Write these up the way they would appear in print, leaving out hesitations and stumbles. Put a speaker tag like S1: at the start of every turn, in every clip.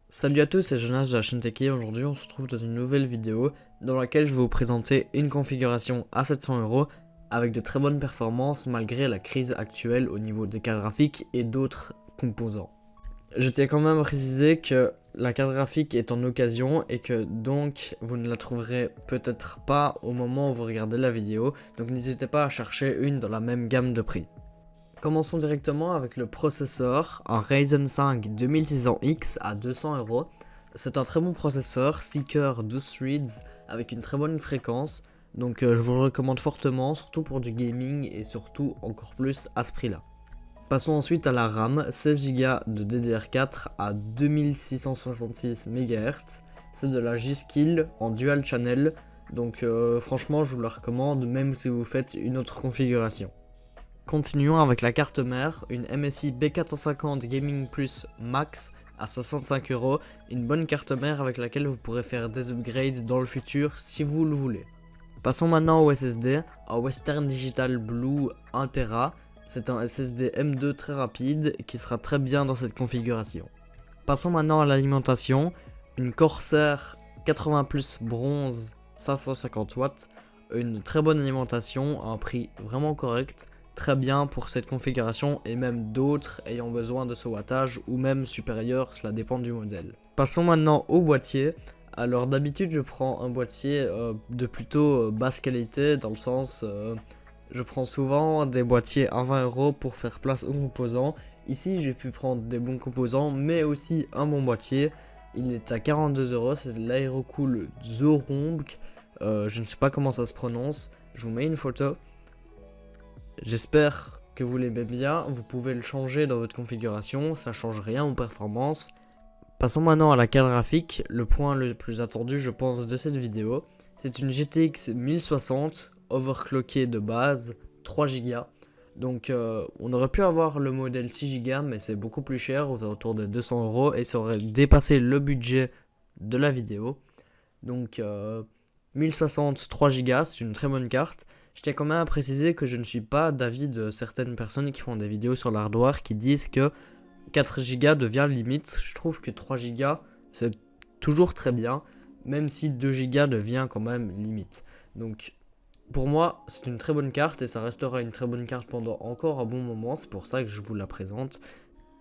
S1: Salut à tous, c'est Jonas de la chaîne Techie. Aujourd'hui on se retrouve dans une nouvelle vidéo dans laquelle je vais vous présenter une configuration à 700€ avec de très bonnes performances malgré la crise actuelle au niveau des cartes graphiques et d'autres composants. Je tiens quand même à préciser que la carte graphique est en occasion et que donc vous ne la trouverez peut-être pas au moment où vous regardez la vidéo, donc n'hésitez pas à chercher une dans la même gamme de prix. Commençons directement avec le processeur, un Ryzen 5 2600X à 200€. C'est un très bon processeur, 6 cœurs, 12 threads, avec une très bonne fréquence. Donc je vous le recommande fortement, surtout pour du gaming et surtout encore plus à ce prix-là. Passons ensuite à la RAM, 16Go de DDR4 à 2666 MHz. C'est de la G-Skill en dual channel, donc franchement je vous la recommande même si vous faites une autre configuration. Continuons avec la carte mère, une MSI B450 Gaming Plus Max à 65€, une bonne carte mère avec laquelle vous pourrez faire des upgrades dans le futur si vous le voulez. Passons maintenant au SSD, un Western Digital Blue 1TB, c'est un SSD M2 très rapide qui sera très bien dans cette configuration. Passons maintenant à l'alimentation, une Corsair 80 Plus bronze 550W, une très bonne alimentation à un prix vraiment correct. Très bien pour cette configuration et même d'autres ayant besoin de ce wattage ou même supérieur, cela dépend du modèle. Passons maintenant au boîtier. Alors d'habitude je prends un boîtier de plutôt basse qualité, dans le sens je prends souvent des boîtiers à 20€ pour faire place aux composants. Ici j'ai pu prendre des bons composants mais aussi un bon boîtier. Il est à 42€, c'est l'Aerocool Zoromg, je ne sais pas comment ça se prononce, je vous mets une photo. J'espère que vous l'aimez bien, vous pouvez le changer dans votre configuration, ça change rien aux performances. Passons maintenant à la carte graphique, le point le plus attendu je pense de cette vidéo. C'est une GTX 1060 overclockée de base, 3Go. Donc on aurait pu avoir le modèle 6Go mais c'est beaucoup plus cher, aux alentours de 200€ et ça aurait dépassé le budget de la vidéo. Donc 1060 3Go, c'est une très bonne carte. Je tiens quand même à préciser que je ne suis pas d'avis de certaines personnes qui font des vidéos sur l'hardware qui disent que 4Go devient limite. Je trouve que 3Go c'est toujours très bien, même si 2Go devient quand même limite. Donc pour moi c'est une très bonne carte et ça restera une très bonne carte pendant encore un bon moment, c'est pour ça que je vous la présente.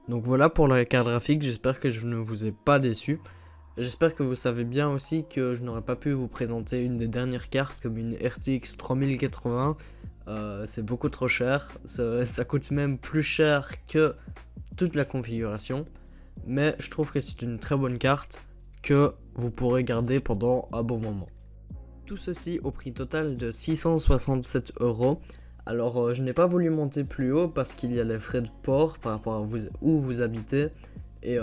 S1: Donc voilà pour la carte graphique, j'espère que je ne vous ai pas déçu. J'espère que vous savez bien aussi que je n'aurais pas pu vous présenter une des dernières cartes comme une RTX 3080. C'est beaucoup trop cher, ça coûte même plus cher que toute la configuration. Mais je trouve que c'est une très bonne carte que vous pourrez garder pendant un bon moment. Tout ceci au prix total de 667€. Alors je n'ai pas voulu monter plus haut parce qu'il y a les frais de port par rapport à où vous habitez. Et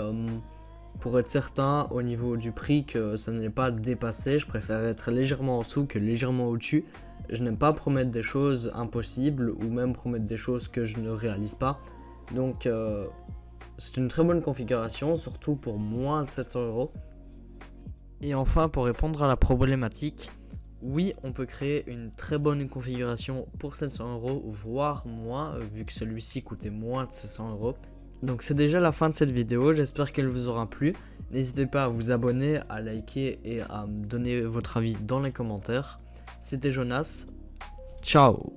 S1: pour être certain au niveau du prix que ça n'est pas dépassé, je préfère être légèrement en dessous que légèrement au-dessus. Je n'aime pas promettre des choses impossibles ou même promettre des choses que je ne réalise pas. Donc c'est une très bonne configuration, surtout pour moins de 700€. Et enfin, pour répondre à la problématique, oui, on peut créer une très bonne configuration pour 700€, voire moins, vu que celui-ci coûtait moins de 700€. Donc c'est déjà la fin de cette vidéo, j'espère qu'elle vous aura plu. N'hésitez pas à vous abonner, à liker et à me donner votre avis dans les commentaires. C'était Jonas, ciao.